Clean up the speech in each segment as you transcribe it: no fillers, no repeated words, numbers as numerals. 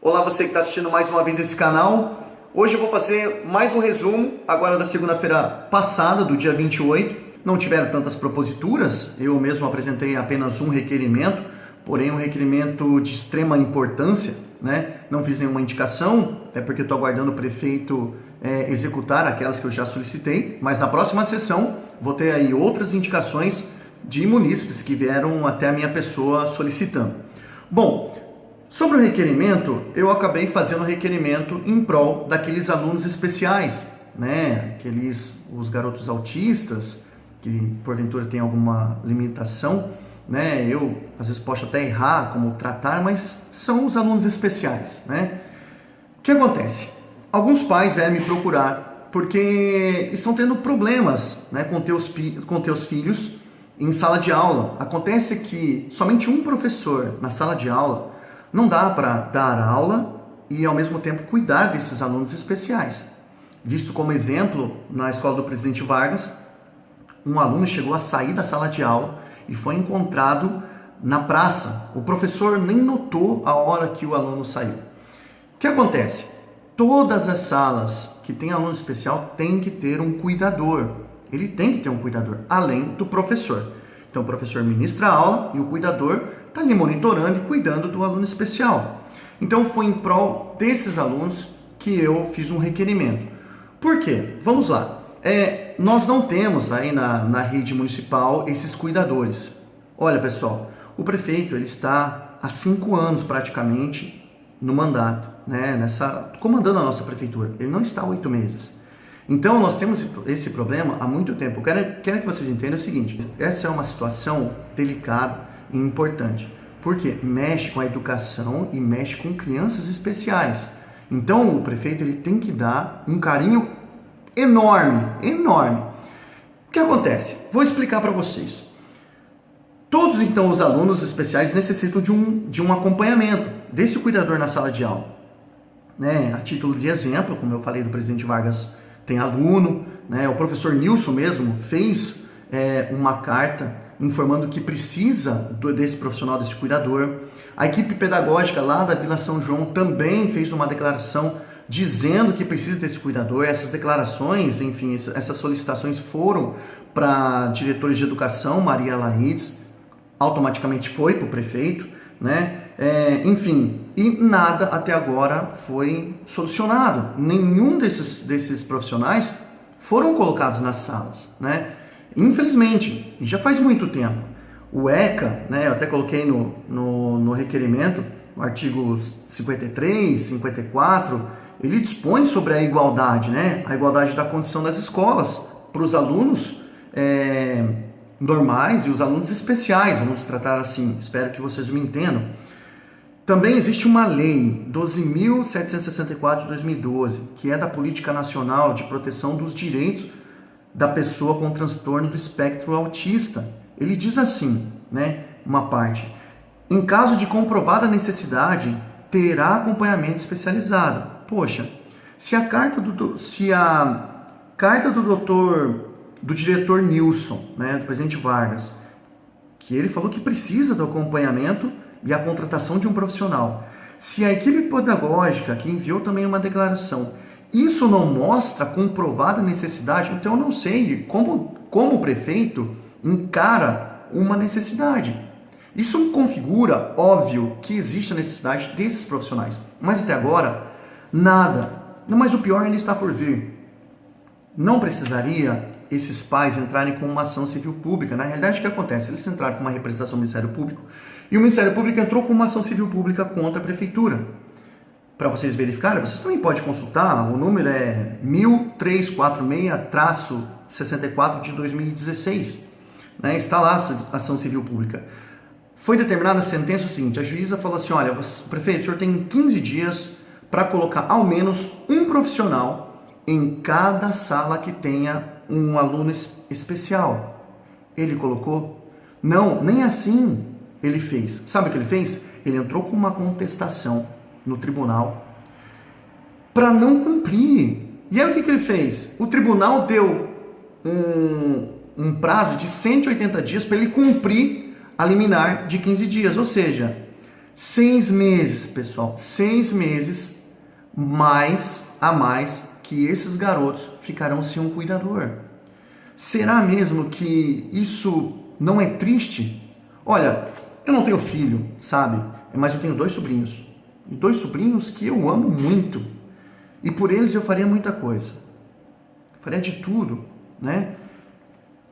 Olá, você que está assistindo mais uma vez esse canal. Hoje eu vou fazer mais um resumo, agora da segunda-feira passada, do dia 28. Não tiveram tantas proposituras, eu mesmo apresentei apenas um requerimento, porém um requerimento de extrema importância, né? Não fiz nenhuma indicação, é porque estou aguardando o prefeito executar aquelas que eu já solicitei, mas na próxima sessão vou ter aí outras indicações de munícipes que vieram até a minha pessoa solicitando. Bom, sobre o requerimento, eu acabei fazendo o requerimento em prol daqueles alunos especiais, né? Os garotos autistas, que porventura tem alguma limitação, né? Eu às vezes posso até errar como tratar, mas são os alunos especiais, né? O que acontece? Alguns pais vieram me procurar porque estão tendo problemas, né, com teus filhos em sala de aula. Acontece que somente um professor na sala de aula não dá para dar aula e ao mesmo tempo cuidar desses alunos especiais. Visto como exemplo, na escola do Presidente Vargas, um aluno chegou a sair da sala de aula e foi encontrado na praça. O professor nem notou a hora que o aluno saiu. O que acontece? Todas as salas que tem aluno especial tem que ter um cuidador. Ele tem que ter um cuidador, além do professor. Então o professor ministra a aula e o cuidador está ali monitorando e cuidando do aluno especial. Então foi em prol desses alunos que eu fiz um requerimento. Por quê? Vamos lá. Nós não temos aí na rede municipal esses cuidadores. Olha, pessoal, o prefeito ele está há 5 anos praticamente no mandato, né, comandando a nossa prefeitura. Ele não está há 8 meses. Então nós temos esse problema há muito tempo. Quero que vocês entendam o seguinte: essa é uma situação delicada e importante, porque mexe com a educação e mexe com crianças especiais. Então o prefeito ele tem que dar um carinho enorme. O que acontece? Vou explicar para vocês. Todos então os alunos especiais necessitam de um acompanhamento desse cuidador na sala de aula, né? A título de exemplo, como eu falei do Presidente Vargas, tem aluno, né? O professor Nilson mesmo fez uma carta informando que precisa desse profissional, desse cuidador. A equipe pedagógica lá da Vila São João também fez uma declaração dizendo que precisa desse cuidador. Essas declarações, enfim, essas solicitações foram para diretores de educação, Maria Laides, automaticamente foi para o prefeito, né? Enfim, e nada até agora foi solucionado. Nenhum desses profissionais foram colocados nas salas, né? Infelizmente, e já faz muito tempo. O ECA, né, eu até coloquei no requerimento, no artigo 53, 54, ele dispõe sobre a igualdade, né? A igualdade da condição das escolas para os alunos normais e os alunos especiais, vamos tratar assim, espero que vocês me entendam. Também existe uma lei, 12.764 de 2012, que é da Política Nacional de Proteção dos Direitos da Pessoa com Transtorno do Espectro Autista. Ele diz assim, né, uma parte: em caso de comprovada necessidade, terá acompanhamento especializado. Poxa, se a carta do diretor Nilson, né, do presidente Vargas, que ele falou que precisa do acompanhamento e a contratação de um profissional. Se a equipe pedagógica, que enviou também uma declaração, isso não mostra comprovada necessidade, então eu não sei como o prefeito encara uma necessidade. Isso configura, óbvio, que existe a necessidade desses profissionais, mas até agora, nada. Mas o pior ainda está por vir. Não precisaria esses pais entrarem com uma ação civil pública. Na realidade, o que acontece? Eles entraram com uma representação do Ministério Público e o Ministério Público entrou com uma ação civil pública contra a Prefeitura. Para vocês verificarem, vocês também podem consultar, o número é 1346-64 de 2016. Né? Está lá a ação civil pública. Foi determinada a sentença o seguinte: a juíza falou assim, olha, prefeito, o senhor tem 15 dias para colocar ao menos um profissional em cada sala que tenha um aluno especial. Ele colocou? Não, nem assim ele fez. Sabe o que ele fez? Ele entrou com uma contestação no tribunal para não cumprir. E aí o que ele fez? O tribunal deu um prazo de 180 dias para ele cumprir a liminar de 15 dias. Ou seja, 6 meses, pessoal, 6 meses a mais que esses garotos ficarão sem um cuidador. Será mesmo que isso não é triste? Olha, eu não tenho filho, sabe? Mas eu tenho 2 sobrinhos. E 2 sobrinhos que eu amo muito. E por eles eu faria muita coisa. Faria de tudo, né?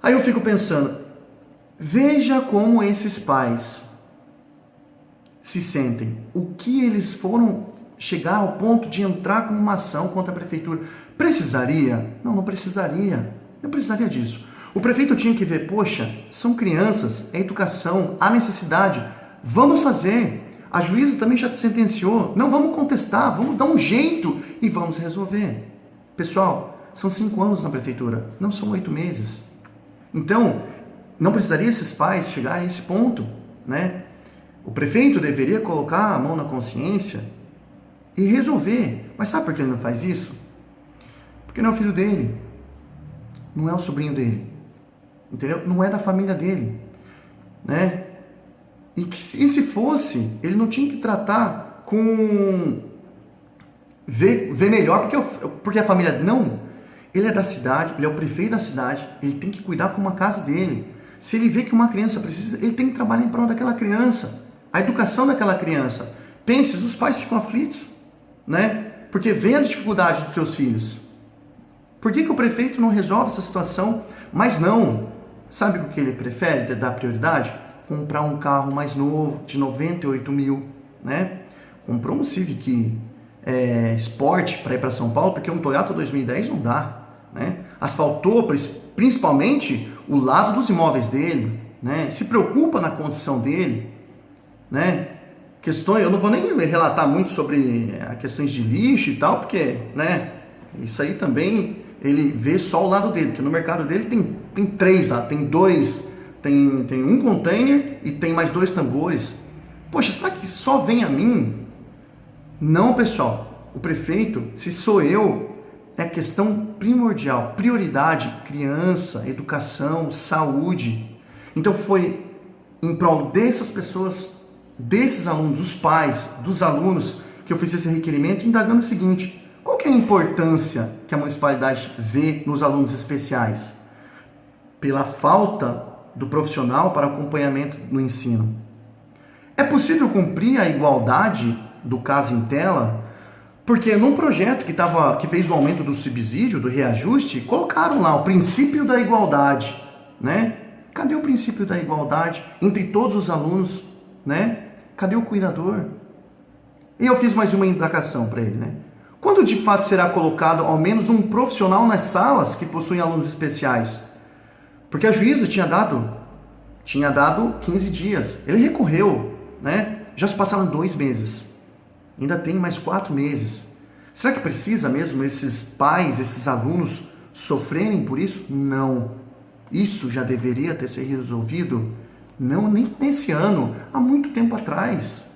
Aí eu fico pensando, veja como esses pais se sentem. O que eles foram chegar ao ponto de entrar com uma ação contra a prefeitura. Precisaria? Não, não precisaria. Não precisaria disso. O prefeito tinha que ver, poxa, são crianças, é educação, há necessidade. Vamos fazer. A juíza também já sentenciou. Não vamos contestar, vamos dar um jeito e vamos resolver. Pessoal, são 5 anos na prefeitura, não são 8 meses. Então, não precisaria esses pais chegar a esse ponto, né? O prefeito deveria colocar a mão na consciência e resolver. Mas sabe por que ele não faz isso? Porque não é o filho dele, não é o sobrinho dele, entendeu? Não é da família dele, né? E se fosse, ele não tinha que tratar com ver melhor, porque a família não. Ele é da cidade, ele é o prefeito da cidade, ele tem que cuidar com uma casa dele. Se ele vê que uma criança precisa, ele tem que trabalhar em prol daquela criança, a educação daquela criança. Pense, os pais ficam aflitos, né? Porque vê a dificuldade dos seus filhos. Por que o prefeito não resolve essa situação? Mas não, sabe o que ele prefere dar prioridade? Comprar um carro mais novo, de 98 mil, né? Comprou um Civic Sport para ir para São Paulo, porque um Toyota 2010 não dá, né? Asfaltou principalmente o lado dos imóveis dele, né? Se preocupa na condição dele, né? Eu não vou nem relatar muito sobre questões de lixo e tal, porque, né? Isso aí também ele vê só o lado dele, porque no mercado dele tem 3 lá, tem 2, tem um container e tem mais 2 tambores. Poxa, será que só vem a mim? Não, pessoal. O prefeito, se sou eu, é questão primordial, prioridade, criança, educação, saúde. Então foi em prol dessas pessoas, desses alunos, dos pais, dos alunos, que eu fiz esse requerimento, indagando o seguinte: qual que é a importância que a municipalidade vê nos alunos especiais? Pela falta do profissional para acompanhamento no ensino. É possível cumprir a igualdade do Casa em Tela? Porque num projeto que fez o aumento do subsídio, do reajuste, colocaram lá o princípio da igualdade, né? Cadê o princípio da igualdade entre todos os alunos, né? Cadê o cuidador? E eu fiz mais uma indagação para ele, né? Quando de fato será colocado ao menos um profissional nas salas que possuem alunos especiais? Porque a juíza tinha dado 15 dias. Ele recorreu, né? Já se passaram 2 meses. Ainda tem mais 4 meses. Será que precisa mesmo esses pais, esses alunos sofrerem por isso? Não. Isso já deveria ter sido resolvido, não nem nesse ano, há muito tempo atrás.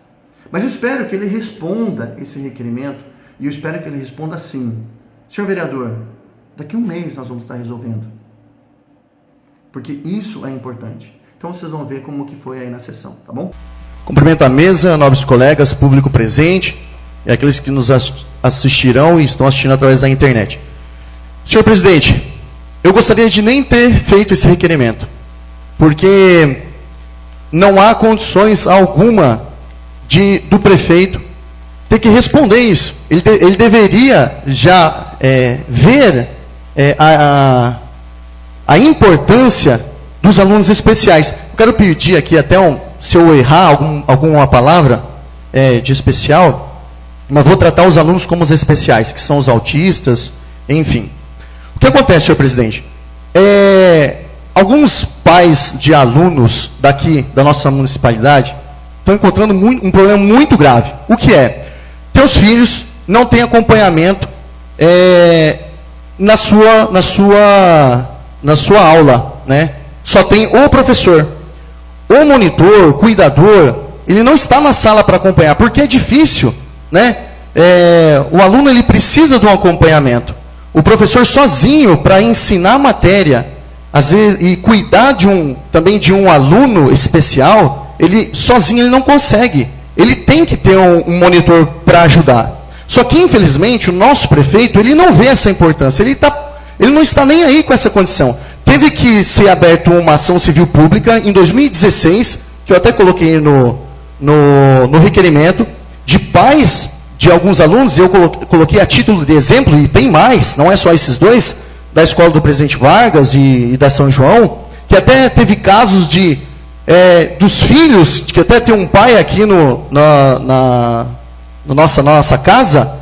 Mas eu espero que ele responda esse requerimento, e eu espero que ele responda assim: senhor vereador, daqui a 1 mês nós vamos estar resolvendo. Porque isso é importante. Então vocês vão ver como que foi aí na sessão, tá bom? Cumprimento a mesa, nobres colegas, público presente e aqueles que nos assistirão e estão assistindo através da internet. Senhor presidente, eu gostaria de nem ter feito esse requerimento, porque não há condições alguma do prefeito ter que responder isso. Ele deveria já ver a importância dos alunos especiais. Eu quero pedir aqui até se eu errar alguma palavra de especial, mas vou tratar os alunos como os especiais, que são os autistas, enfim. O que acontece, senhor presidente? Alguns pais de alunos daqui, da nossa municipalidade, estão encontrando um problema muito grave. O que é? Teus filhos não têm acompanhamento na sua aula, né? Só tem o professor. O monitor, o cuidador, ele não está na sala para acompanhar, porque é difícil, né? O aluno ele precisa de um acompanhamento. O professor sozinho, para ensinar a matéria, às vezes, e cuidar também de um aluno especial, ele sozinho ele não consegue ele tem que ter um monitor para ajudar. Só que, infelizmente, o nosso prefeito, ele não vê essa importância, ele não está nem aí com essa condição. Teve que ser aberta uma ação civil pública em 2016, que eu até coloquei no requerimento, de pais de alguns alunos, eu coloquei a título de exemplo, e tem mais, não é só esses dois, da escola do Presidente Vargas e da São João, que até teve casos dos filhos, que até tem um pai aqui na nossa casa,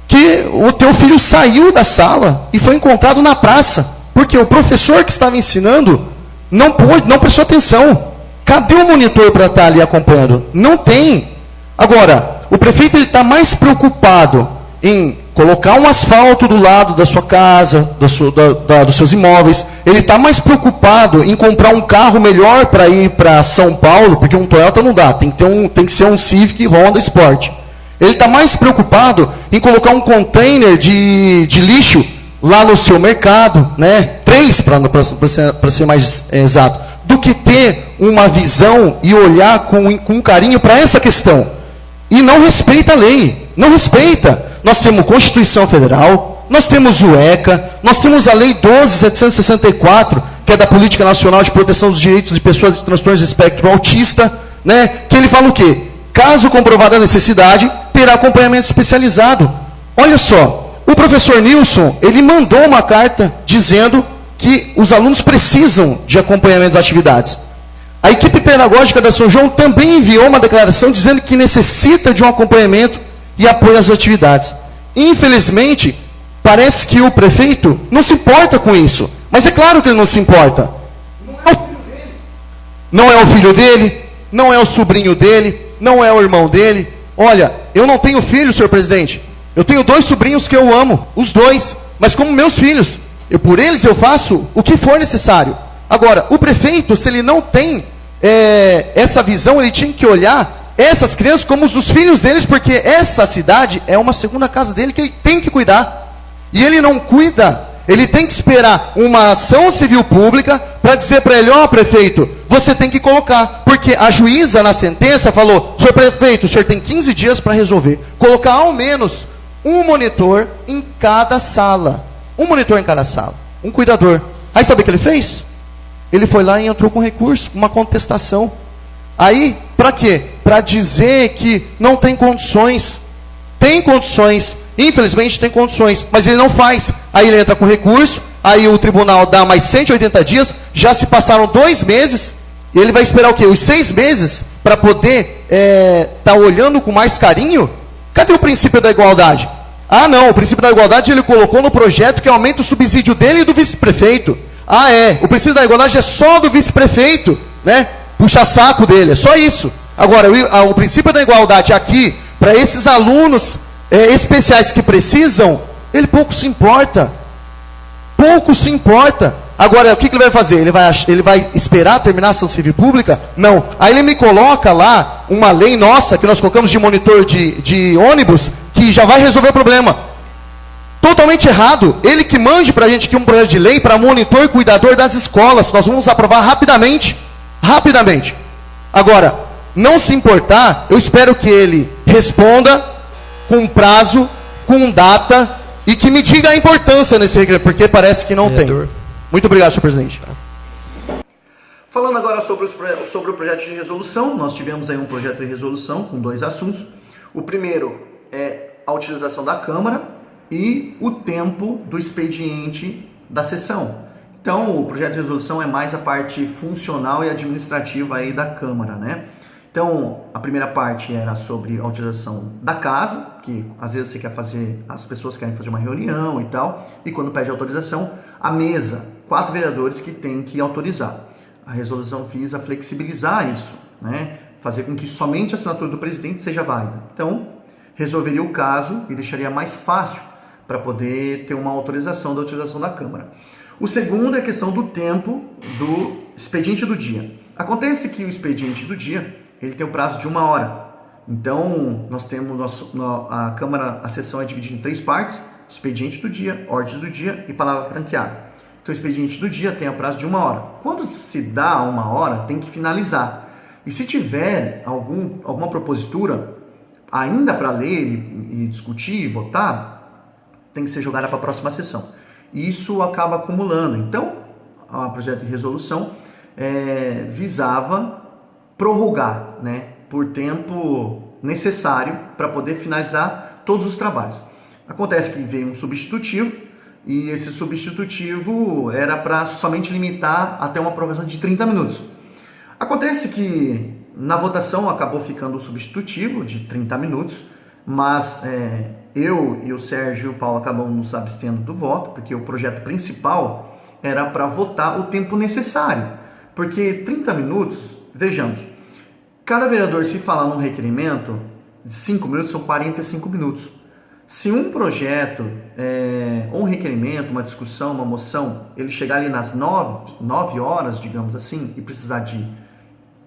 que o teu filho saiu da sala e foi encontrado na praça, porque o professor que estava ensinando não prestou atenção. Cadê o monitor para estar ali acompanhando? Não tem. Agora, o prefeito está mais preocupado em colocar um asfalto do lado da sua casa, dos seus imóveis. Ele está mais preocupado em comprar um carro melhor para ir para São Paulo, porque um Toyota não dá, tem que ser um Civic Honda Sport. Ele está mais preocupado em colocar um container de lixo lá no seu mercado, né? 3 para ser mais exato, do que ter uma visão e olhar com carinho para essa questão. E não respeita a lei, não respeita. Nós temos Constituição Federal, nós temos o ECA, nós temos a Lei 12.764, que é da Política Nacional de Proteção dos Direitos de Pessoas de Transtornos de Espectro Autista, né? Que ele fala o quê? Caso comprovada a necessidade, terá acompanhamento especializado. Olha só, o professor Nilson, ele mandou uma carta dizendo que os alunos precisam de acompanhamento das atividades. A equipe pedagógica da São João também enviou uma declaração dizendo que necessita de um acompanhamento e apoio às atividades. Infelizmente, parece que o prefeito não se importa com isso. Mas é claro que ele não se importa. Não é o filho dele, não é o sobrinho dele, não é o irmão dele. Olha, eu não tenho filho, senhor presidente. Eu tenho 2 sobrinhos que eu amo, os 2, mas como meus filhos. Por eles eu faço o que for necessário. Agora, o prefeito, se ele não tem essa visão, ele tinha que olhar essas crianças como os filhos deles, porque essa cidade é uma segunda casa dele que ele tem que cuidar. E ele não cuida, ele tem que esperar uma ação civil pública para dizer para ele, prefeito, você tem que colocar. Porque a juíza na sentença falou, senhor prefeito, o senhor tem 15 dias para resolver. Colocar ao menos um monitor em cada sala. Um monitor em cada sala. Um cuidador. Aí sabe o que ele fez? Ele foi lá e entrou com recurso, uma contestação. Aí, para quê? Para dizer que não tem condições. Tem condições, infelizmente tem condições, mas ele não faz. Aí ele entra com recurso, aí o tribunal dá mais 180 dias, já se passaram 2 meses, e ele vai esperar o quê? Os 6 meses para poder tá olhando com mais carinho? Cadê o princípio da igualdade? Ah, não, o princípio da igualdade ele colocou no projeto que aumenta o subsídio dele e do vice-prefeito. Ah, o princípio da igualdade é só do vice-prefeito, né? Puxa saco dele, é só isso. Agora, o princípio da igualdade aqui, para esses alunos especiais que precisam, ele pouco se importa. Pouco se importa. Agora, o que ele vai fazer? Ele vai esperar terminar a ação civil pública? Não. Aí ele me coloca lá uma lei nossa, que nós colocamos de monitor de ônibus, que já vai resolver o problema. Totalmente errado. Ele que mande para a gente aqui um projeto de lei para monitor e cuidador das escolas. Nós vamos aprovar rapidamente. Rapidamente. Agora, não se importar, eu espero que ele responda com prazo, com data, e que me diga a importância nesse requerimento, porque parece que não tem. Muito obrigado, senhor presidente. Falando agora sobre o projeto de resolução, nós tivemos aí um projeto de resolução com 2 assuntos. O primeiro é a utilização da Câmara e o tempo do expediente da sessão. Então, o projeto de resolução é mais a parte funcional e administrativa aí da Câmara, né? Então, a primeira parte era sobre a utilização da casa, que às vezes as pessoas querem fazer uma reunião e tal, e quando pede autorização, a mesa, 4 vereadores que tem que autorizar. A resolução visa flexibilizar isso, né? Fazer com que somente a assinatura do presidente seja válida. Então, resolveria o caso e deixaria mais fácil para poder ter uma autorização da utilização da Câmara. O segundo é a questão do tempo do expediente do dia. Acontece que o expediente do dia, ele tem o prazo de 1 hora. Então, nós temos a Câmara, a sessão é dividida em 3 partes: expediente do dia, ordem do dia e palavra franqueada. Então, o expediente do dia tem o prazo de 1 hora. Quando se dá 1 hora, tem que finalizar. E se tiver alguma propositura ainda para ler e discutir e votar, tem que ser jogada para a próxima sessão. E isso acaba acumulando. Então, o projeto de resolução visava prorrogar, né, por tempo necessário para poder finalizar todos os trabalhos. Acontece que veio um substitutivo e esse substitutivo era para somente limitar até uma prorrogação de 30 minutos. Acontece que na votação acabou ficando o substitutivo de 30 minutos, mas eu e o Sérgio e o Paulo acabamos nos abstendo do voto, porque o projeto principal era para votar o tempo necessário. Porque 30 minutos, vejamos, cada vereador, se falar num requerimento de 5 minutos, são 45 minutos. Se um projeto, ou um requerimento, uma discussão, uma moção, ele chegar ali nas 9 horas, digamos assim, e precisar de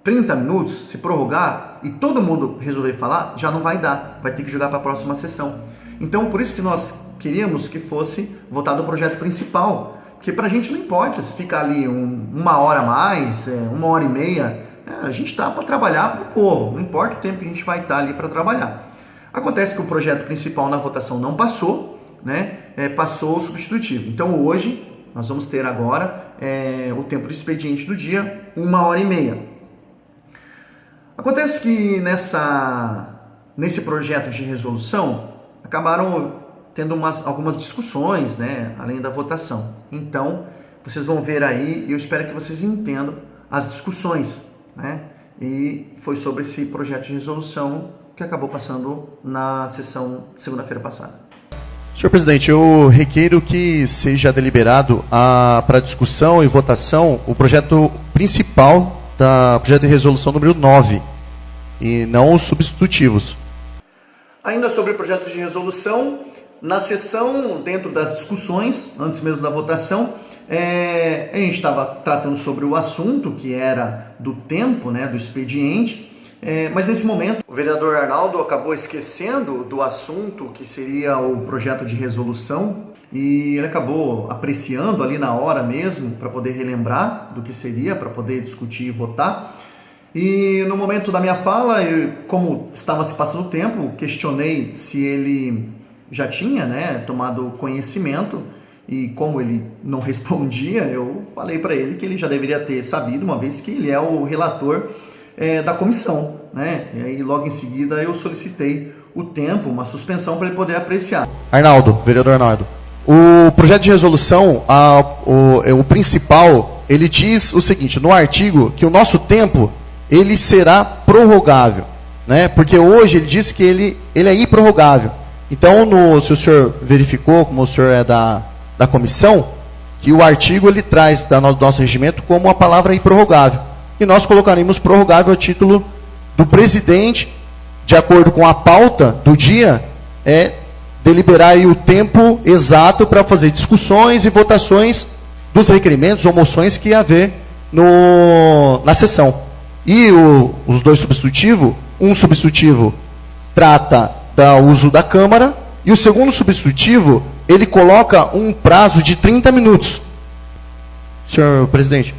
30 minutos, se prorrogar, e todo mundo resolver falar, já não vai dar, vai ter que jogar para a próxima sessão. Então, por isso que nós queríamos que fosse votado o projeto principal, porque para a gente não importa se ficar ali uma hora a mais, 1h30, a gente está para trabalhar para o povo, não importa o tempo que a gente vai estar ali para trabalhar. Acontece que o projeto principal na votação não passou, né? Passou o substitutivo. Então hoje nós vamos ter agora o tempo de expediente do dia, 1h30. Acontece que nesse projeto de resolução acabaram tendo algumas discussões, né? Além da votação. Então vocês vão ver aí, e eu espero que vocês entendam as discussões, né? E foi sobre esse projeto de resolução que acabou passando na sessão segunda-feira passada. Senhor presidente, eu requeiro que seja deliberado para discussão e votação o projeto principal da projeto de resolução número 9 e não os substitutivos. Ainda sobre o projeto de resolução, na sessão, dentro das discussões, antes mesmo da votação, a gente estava tratando sobre o assunto, que era do tempo, né, do expediente, mas nesse momento o vereador Arnaldo acabou esquecendo do assunto, que seria o projeto de resolução, e ele acabou apreciando ali na hora mesmo, para poder relembrar do que seria, para poder discutir e votar. E no momento da minha fala, como estava se passando o tempo, questionei se ele já tinha, né, tomado conhecimento, e como ele não respondia, eu falei para ele que ele já deveria ter sabido, uma vez que ele é o relator da comissão, né? E aí logo em seguida eu solicitei o tempo, uma suspensão para ele poder apreciar. Arnaldo, vereador Arnaldo, o projeto de resolução, o principal, ele diz o seguinte, no artigo, que o nosso tempo, ele será prorrogável, né? Porque hoje ele diz que ele é improrrogável. Então, se o senhor verificou, como o senhor é da comissão, que o artigo ele traz do nosso regimento como a palavra improrrogável. E nós colocaremos prorrogável a título do presidente, de acordo com a pauta do dia, deliberar aí o tempo exato para fazer discussões e votações dos requerimentos ou moções que haver na sessão. E os dois substitutivos, um substitutivo trata do uso da Câmara, e o segundo substitutivo, ele coloca um prazo de 30 minutos. Senhor presidente,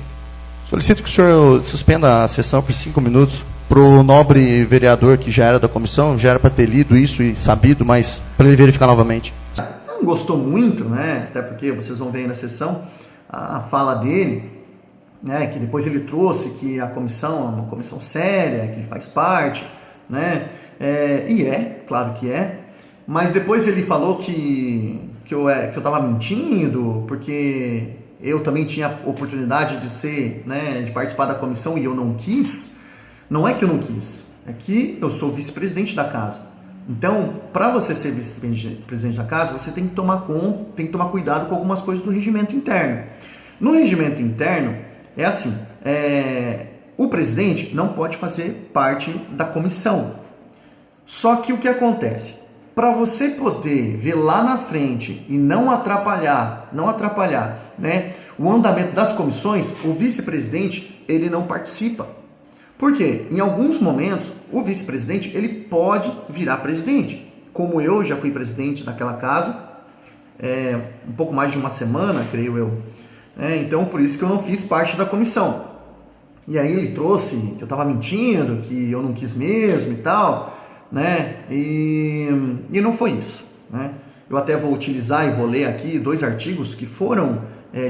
solicito que o senhor suspenda a sessão por 5 minutos para o nobre vereador que já era da comissão, já era para ter lido isso e sabido, mas para ele verificar novamente. Não gostou muito, né? Até porque vocês vão ver aí na sessão a fala dele, né? Que depois ele trouxe que a comissão é uma comissão séria, que faz parte, né? Claro que é. Mas depois ele falou que eu estava mentindo, porque eu também tinha oportunidade de ser, né, de participar da comissão e eu não quis. Não é que eu não quis, é que eu sou vice-presidente da casa. Então, para você ser vice-presidente da casa, você tem que tomar conta, tem que tomar cuidado com algumas coisas do regimento interno. No regimento interno, é assim, o presidente não pode fazer parte da comissão. Só que o que acontece? Para você poder ver lá na frente e não atrapalhar, né, o andamento das comissões, o vice-presidente, ele não participa. Por quê? Em alguns momentos, o vice-presidente, ele pode virar presidente. Como eu já fui presidente daquela casa, um pouco mais de uma semana, creio eu. Então, por isso que eu não fiz parte da comissão. E aí ele trouxe que eu estava mentindo, que eu não quis mesmo e tal, né? E não foi isso, né? Eu até vou utilizar e vou ler aqui 2 artigos que foram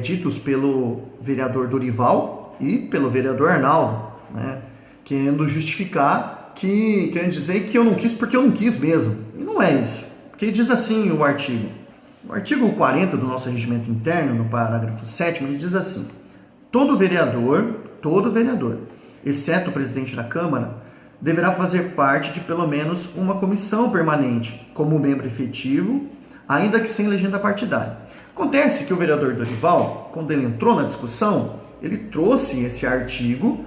ditos pelo vereador Dorival e pelo vereador Arnaldo, né? Querendo justificar, querendo dizer que eu não quis porque eu não quis mesmo. E não é isso. Porque diz assim o artigo 40 do nosso regimento interno, no parágrafo 7º, ele diz assim: todo vereador, exceto o presidente da Câmara, deverá fazer parte de pelo menos uma comissão permanente, como membro efetivo, ainda que sem legenda partidária. Acontece que o vereador Dorival, quando ele entrou na discussão, ele trouxe esse artigo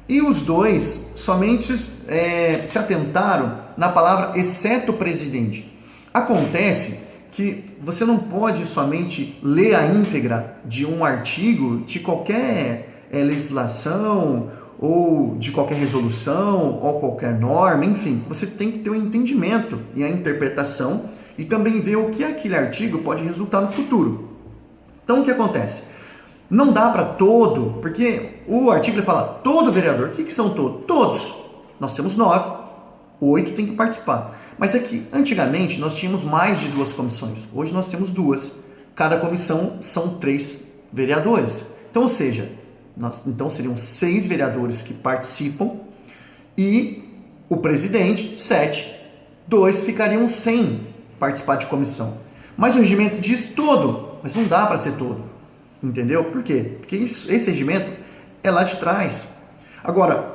e os dois somente se atentaram na palavra exceto o presidente. Acontece que você não pode somente ler a íntegra de um artigo de qualquer legislação ou de qualquer resolução ou qualquer norma, enfim, você tem que ter um entendimento e a interpretação e também ver o que aquele artigo pode resultar no futuro. Então, o que acontece? Não dá para todo, porque o artigo ele fala todo vereador. O que são todos? Todos. Nós temos 9, 8 tem que participar. Mas é que antigamente nós tínhamos mais de 2 comissões. Hoje nós temos 2. Cada comissão são 3 vereadores. Então, ou seja, então seriam 6 vereadores que participam e o presidente, 7. 2 ficariam sem participar de comissão. Mas o regimento diz todo, mas não dá para ser todo. Entendeu? Por quê? Porque esse regimento é lá de trás. Agora,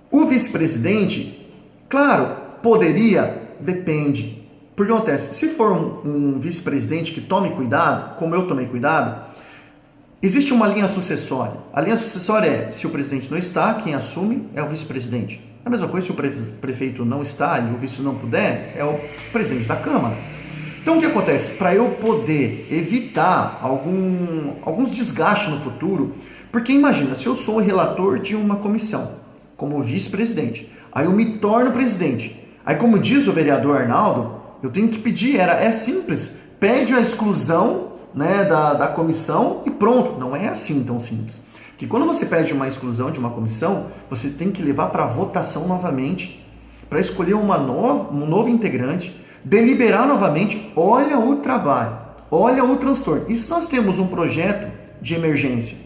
o vice-presidente, claro, poderia, depende. Porque acontece, se for um vice-presidente que tome cuidado, como eu tomei cuidado, existe uma linha sucessória. A linha sucessória é, se o presidente não está, quem assume é o vice-presidente. A mesma coisa se o prefeito não está e o vice não puder, é o presidente da Câmara. Então o que acontece? Para eu poder evitar alguns desgastes no futuro, porque imagina, se eu sou o relator de uma comissão, como vice-presidente, aí eu me torno presidente, aí como diz o vereador Arnaldo, eu tenho que pedir, é simples, pede a exclusão, né, da comissão e pronto, não é assim tão simples. Que quando você pede uma exclusão de uma comissão, você tem que levar para votação novamente, para escolher um novo integrante, deliberar novamente. Olha o trabalho, olha o transtorno. E se nós temos um projeto de emergência?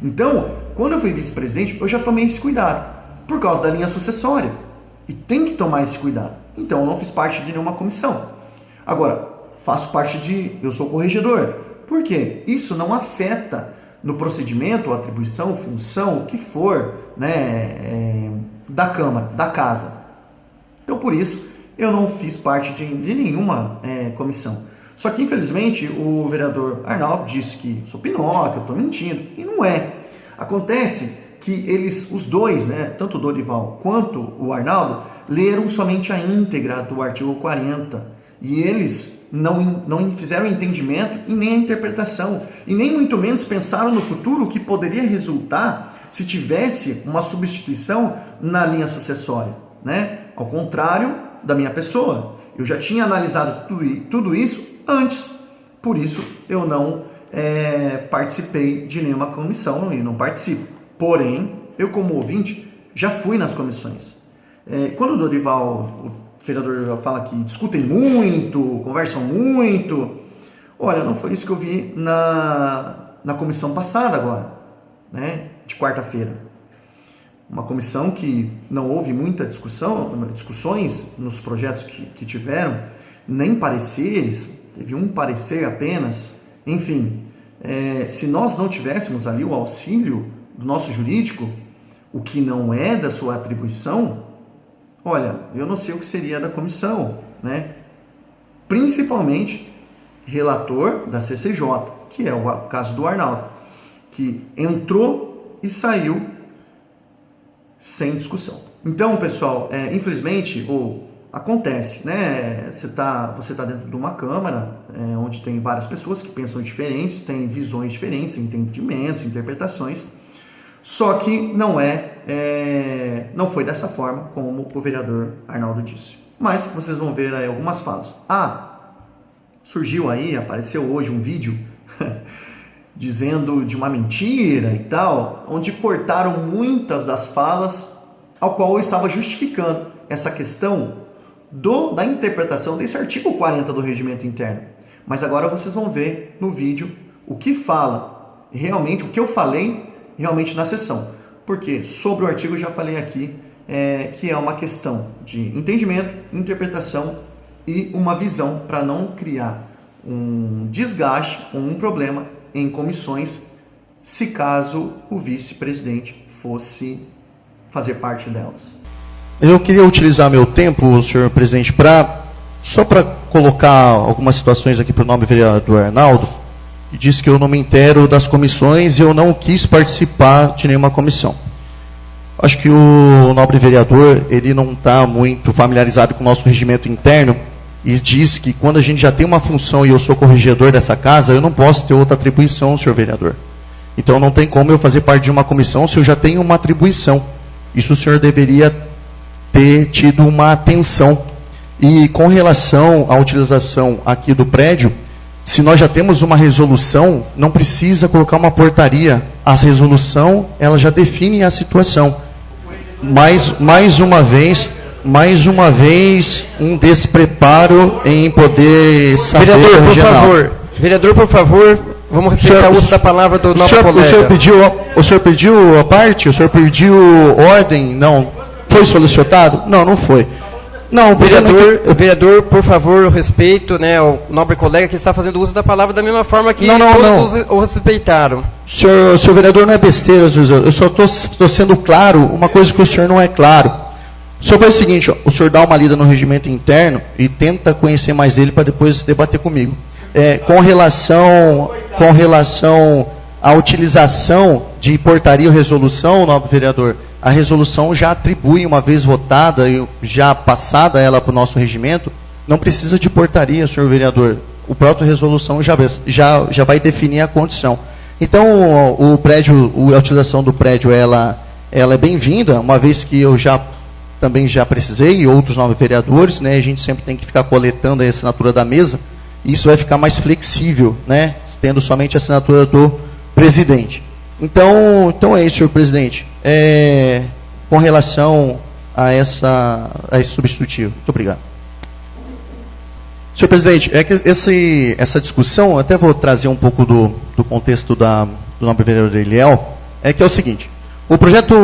Então, quando eu fui vice-presidente, eu já tomei esse cuidado, por causa da linha sucessória. E tem que tomar esse cuidado. Então, eu não fiz parte de nenhuma comissão. Agora, eu sou corregedor. Por quê? Isso não afeta no procedimento, atribuição, função, o que for, né, da Câmara, da Casa. Então, por isso, eu não fiz parte de nenhuma comissão. Só que, infelizmente, o vereador Arnaldo disse que sou Pinóquio, eu estou mentindo, e não é. Acontece que os dois, né, tanto o Dorival quanto o Arnaldo, leram somente a íntegra do artigo 40, e eles não fizeram entendimento e nem a interpretação, e nem muito menos pensaram no futuro o que poderia resultar se tivesse uma substituição na linha sucessória, né? Ao contrário da minha pessoa, eu já tinha analisado tudo isso antes, por isso eu não participei de nenhuma comissão e não participo. Porém, eu como ouvinte já fui nas comissões. Quando o vereador fala que discutem muito, conversam muito, olha, não foi isso que eu vi na comissão passada agora, né, de quarta-feira. Uma comissão que não houve muita discussões nos projetos que tiveram, nem pareceres, teve um parecer apenas. Enfim, se nós não tivéssemos ali o auxílio do nosso jurídico, o que não é da sua atribuição, olha, eu não sei o que seria da comissão, né? Principalmente relator da CCJ, que é o caso do Arnaldo, que entrou e saiu sem discussão. Então, pessoal, infelizmente, acontece, né? Você tá dentro de uma Câmara, onde tem várias pessoas que pensam diferentes, têm visões diferentes, entendimentos, interpretações, só que não foi dessa forma como o vereador Arnaldo disse. Mas vocês vão ver aí algumas falas. Apareceu hoje um vídeo dizendo de uma mentira e tal, onde cortaram muitas das falas, ao qual eu estava justificando essa questão da interpretação desse artigo 40 do Regimento Interno. Mas agora vocês vão ver no vídeo o que fala, realmente, o que eu falei realmente na sessão. Porque sobre o artigo eu já falei aqui, que é uma questão de entendimento, interpretação e uma visão para não criar um desgaste ou um problema em comissões, se caso o vice-presidente fosse fazer parte delas. Eu queria utilizar meu tempo, senhor presidente, só para colocar algumas situações aqui para o nobre vereador Arnaldo, que disse que eu não me entero das comissões e eu não quis participar de nenhuma comissão. Acho que o nobre vereador, ele não está muito familiarizado com o nosso regimento interno e diz que quando a gente já tem uma função e eu sou corregedor dessa casa, eu não posso ter outra atribuição, senhor vereador. Então não tem como eu fazer parte de uma comissão se eu já tenho uma atribuição. Isso o senhor deveria ter tido uma atenção. E com relação à utilização aqui do prédio, se nós já temos uma resolução, não precisa colocar uma portaria. A resolução, ela já define a situação. Mais uma vez, um despreparo em poder saber Vereador, por favor, vamos respeitar o uso da palavra do nosso colega. O senhor pediu a parte? O senhor pediu ordem? Não. Foi solicitado? Não, não foi. Não, vereador, por favor, o respeito, né, ao nobre colega que está fazendo uso da palavra da mesma forma que todos o respeitaram. Senhor vereador, não é besteira, eu só estou sendo claro, uma coisa que o senhor não é claro. O senhor faz o seguinte, o senhor dá uma lida no regimento interno e tenta conhecer mais ele para depois debater comigo. Com relação à utilização de portaria ou resolução, nobre vereador, a resolução já atribui, uma vez votada e já passada ela para o nosso regimento, não precisa de portaria, senhor vereador. O próprio resolução já vai definir a condição. Então, a utilização do prédio, ela é bem-vinda, uma vez que eu também já precisei, e outros nobres vereadores, né, a gente sempre tem que ficar coletando a assinatura da mesa, e isso vai ficar mais flexível, né, tendo somente a assinatura do presidente. Então é isso, senhor presidente. Com relação a esse substitutivo. Muito obrigado. Senhor presidente, essa discussão, eu até vou trazer um pouco do contexto do nobre vereador Eliel, que é o seguinte. O projeto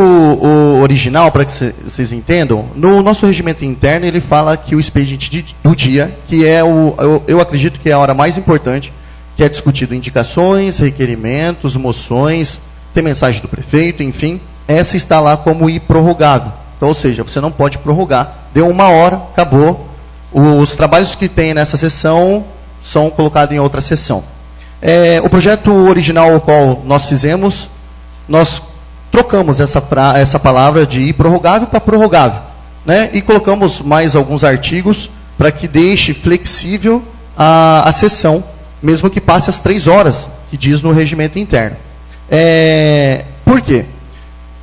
original, para que vocês entendam, no nosso regimento interno, ele fala que o expediente do dia, que é eu acredito que é a hora mais importante, que é discutido indicações, requerimentos, moções, tem mensagem do prefeito, enfim, essa está lá como improrrogável. Então, ou seja, você não pode prorrogar. Deu 1 hora, acabou. Os trabalhos que tem nessa sessão são colocados em outra sessão. O projeto original, o qual nós fizemos, nós trocamos essa palavra de improrrogável para prorrogável, né? E colocamos mais alguns artigos para que deixe flexível a sessão, mesmo que passe as 3 horas, que diz no regimento interno. Por quê?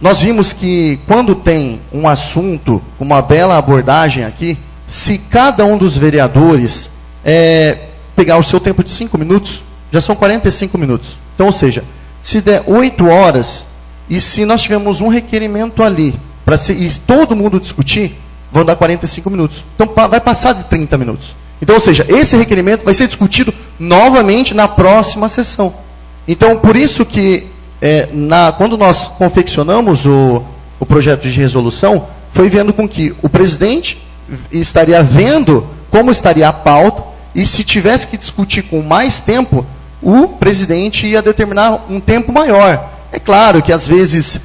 Nós vimos que quando tem um assunto, uma bela abordagem aqui, se cada um dos vereadores pegar o seu tempo de 5 minutos, já são 45 minutos. Então, ou seja, se der 8 horas, e se nós tivermos um requerimento ali, e todo mundo discutir, vão dar 45 minutos. Então, vai passar de 30 minutos. Então, ou seja, esse requerimento vai ser discutido novamente na próxima sessão. Então, por isso que, quando nós confeccionamos o projeto de resolução, foi vendo com que o presidente estaria vendo como estaria a pauta, e se tivesse que discutir com mais tempo, o presidente ia determinar um tempo maior. É claro que às vezes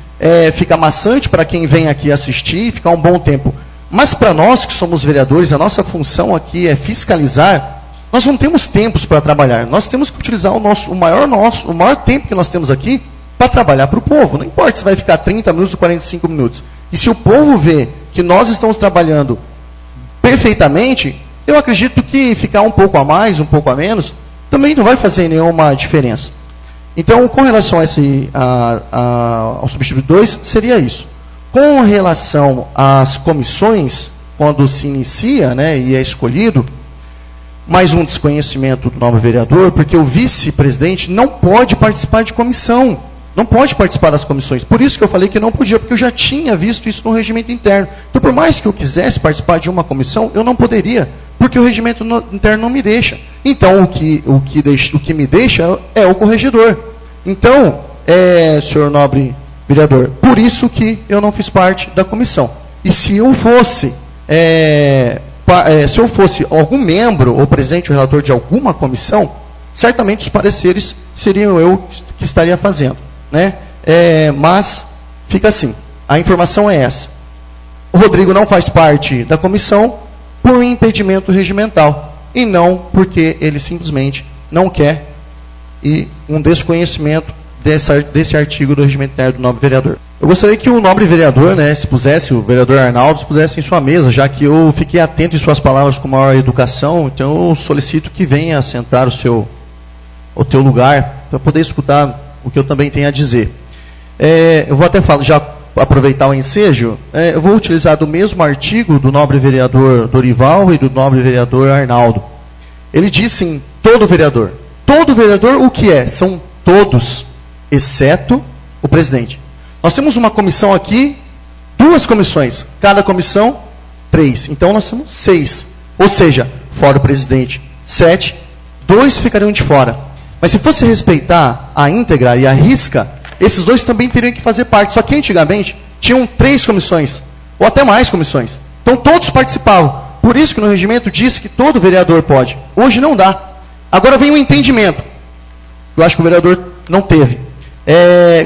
fica maçante para quem vem aqui assistir, ficar um bom tempo. Mas para nós que somos vereadores, a nossa função aqui é fiscalizar. Nós não temos tempos para trabalhar. Nós temos que utilizar o maior tempo que nós temos aqui para trabalhar para o povo. Não importa se vai ficar 30 minutos ou 45 minutos. E se o povo vê que nós estamos trabalhando perfeitamente, eu acredito que ficar um pouco a mais, um pouco a menos, também não vai fazer nenhuma diferença. Então, com relação ao substituto 2, seria isso. Com relação às comissões, quando se inicia, né, e é escolhido, mais um desconhecimento do nobre vereador, porque o vice-presidente não pode participar de comissão, não pode participar das comissões. Por isso que eu falei que não podia, porque eu já tinha visto isso no regimento interno. Então, por mais que eu quisesse participar de uma comissão, eu não poderia, porque o regimento interno não me deixa. Então, o que me deixa é o corregedor. Então, senhor nobre vereador, por isso que eu não fiz parte da comissão. E se eu fosse algum membro ou presidente ou relator de alguma comissão, certamente os pareceres seriam eu que estaria fazendo, né? Mas fica assim, a informação é essa. O Rodrigo não faz parte da comissão por um impedimento regimental e não porque ele simplesmente não quer e um desconhecimento desse artigo do regimento interno do nobre vereador. Eu gostaria que o nobre vereador, né, o vereador Arnaldo, se pusesse em sua mesa, já que eu fiquei atento em suas palavras com maior educação, então eu solicito que venha assentar o teu lugar para poder escutar o que eu também tenho a dizer. Eu vou até já aproveitar o ensejo, eu vou utilizar do mesmo artigo do nobre vereador Dorival e do nobre vereador Arnaldo. Ele diz sim, todo vereador. Todo vereador o que é? São todos, exceto o presidente. Nós temos uma comissão aqui, 2 comissões, cada comissão 3. Então nós temos 6. Ou seja, fora o presidente 7, 2 ficariam de fora. Mas se fosse respeitar a íntegra e a risca, esses 2 também teriam que fazer parte. Só que antigamente tinham 3 comissões, ou até mais comissões. Então todos participavam. Por isso que no regimento diz que todo vereador pode. Hoje não dá. Agora vem o entendimento. Eu acho que o vereador não teve.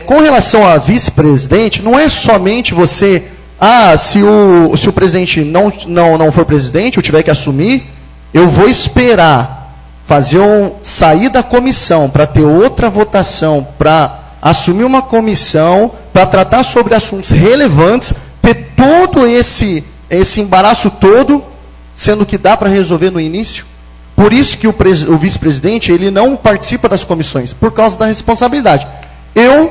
Com relação a vice-presidente, não é somente você, se o presidente não for presidente, eu tiver que assumir, eu vou esperar sair da comissão para ter outra votação, para assumir uma comissão, para tratar sobre assuntos relevantes, ter todo esse embaraço todo, sendo que dá para resolver no início. Por isso que o vice-presidente ele não participa das comissões, por causa da responsabilidade. Eu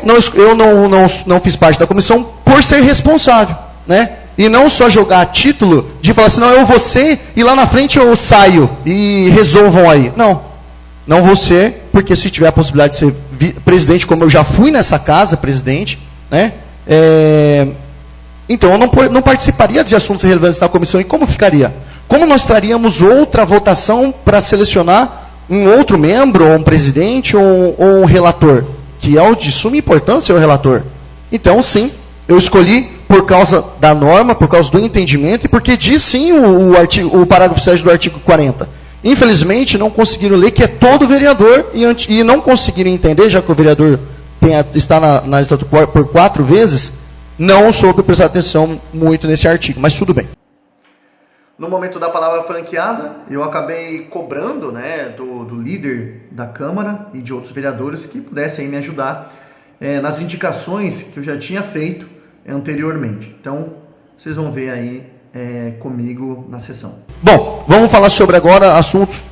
não fiz parte da comissão por ser responsável, né? E não só jogar a título de falar assim, não, eu vou ser e lá na frente eu saio e resolvam aí. Não vou ser, porque se tiver a possibilidade de ser presidente, como eu já fui nessa casa, presidente, né? Então eu não participaria de assuntos relevantes da comissão. E como ficaria? Como nós traríamos outra votação para selecionar um outro membro, ou um presidente, ou um relator? Que é o de suma importância o relator. Então, sim, eu escolhi por causa da norma, por causa do entendimento, e porque diz sim o parágrafo 7 do artigo 40. Infelizmente, não conseguiram ler que é todo vereador, e não conseguiram entender, já que o vereador está na legislatura por 4 vezes, não soube prestar atenção muito nesse artigo, mas tudo bem. No momento da palavra franqueada, eu acabei cobrando, né, do líder da Câmara e de outros vereadores que pudessem me ajudar nas indicações que eu já tinha feito anteriormente. Então, vocês vão ver aí comigo na sessão. Bom, vamos falar sobre agora assuntos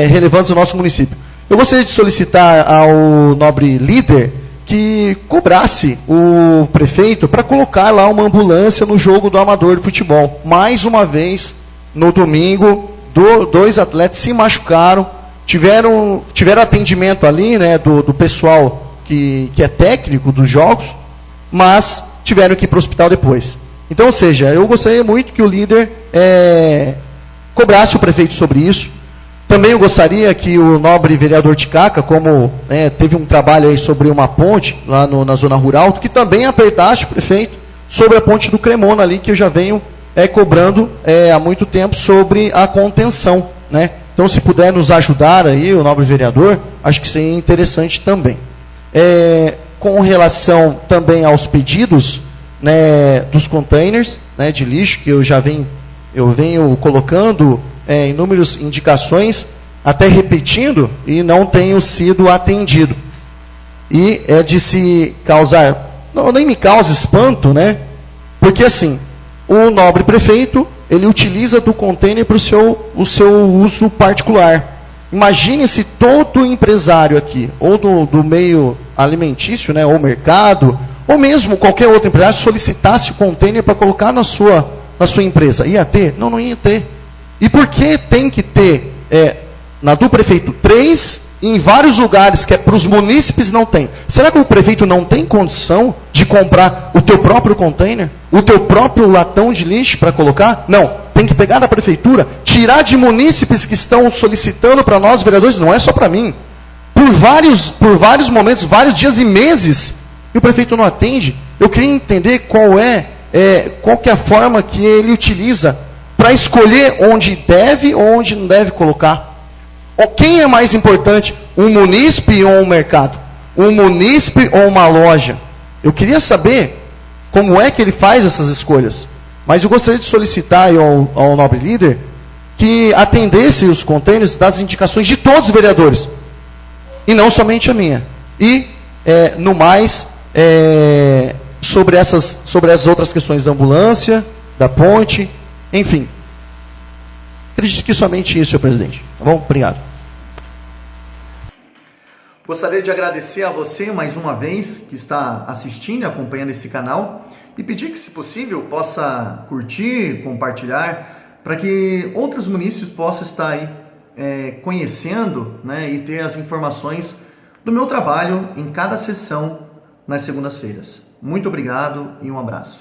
relevantes do nosso município. Eu gostaria de solicitar ao nobre líder que cobrasse o prefeito para colocar lá uma ambulância no jogo do amador de futebol. Mais uma vez, no domingo, 2 atletas se machucaram, tiveram atendimento ali, né, do pessoal que é técnico dos jogos, mas tiveram que ir para o hospital depois. Então, ou seja, eu gostaria muito que o líder cobrasse o prefeito sobre isso. Também eu gostaria que o nobre vereador Ticaca, como teve um trabalho aí sobre uma ponte lá na zona rural, que também apertasse o prefeito sobre a ponte do Cremona ali, que eu já venho cobrando há muito tempo sobre a contenção, né? Então, se puder nos ajudar aí, o nobre vereador, acho que seria interessante também. Com relação também aos pedidos, né, dos containers, né, de lixo, que eu venho colocando inúmeras indicações, até repetindo, e não tenho sido atendido. E é de se causar, nem me causa espanto, né? Porque assim, o nobre prefeito, ele utiliza do container para o seu uso particular. Imagine se todo empresário aqui, ou do meio alimentício, né, ou mercado, ou mesmo qualquer outro empresário, solicitasse o container para colocar na sua empresa. Ia ter? Não ia ter. E por que tem que ter na do prefeito 3, e em vários lugares que é para os munícipes não tem. Será que o prefeito não tem condição de comprar o teu próprio container? O teu próprio latão de lixo para colocar? Não. Tem que pegar da prefeitura, tirar de munícipes que estão solicitando para nós, vereadores, não é só para mim. Por vários momentos, vários dias e meses, e o prefeito não atende. Eu queria entender qual que é a forma que ele utiliza para escolher onde deve ou onde não deve colocar. Quem é mais importante, um munícipe ou um mercado? Um munícipe ou uma loja? Eu queria saber como é que ele faz essas escolhas. Mas eu gostaria de solicitar ao nobre líder que atendesse os containers das indicações de todos os vereadores, e não somente a minha. E, no mais, sobre essas outras questões da ambulância, da ponte, enfim. Acredito que somente isso, senhor presidente. Tá bom? Obrigado. Gostaria de agradecer a você mais uma vez que está assistindo e acompanhando esse canal e pedir que, se possível, possa curtir, compartilhar, para que outros munícipes possam estar aí conhecendo, né, e ter as informações do meu trabalho em cada sessão nas segundas-feiras. Muito obrigado e um abraço.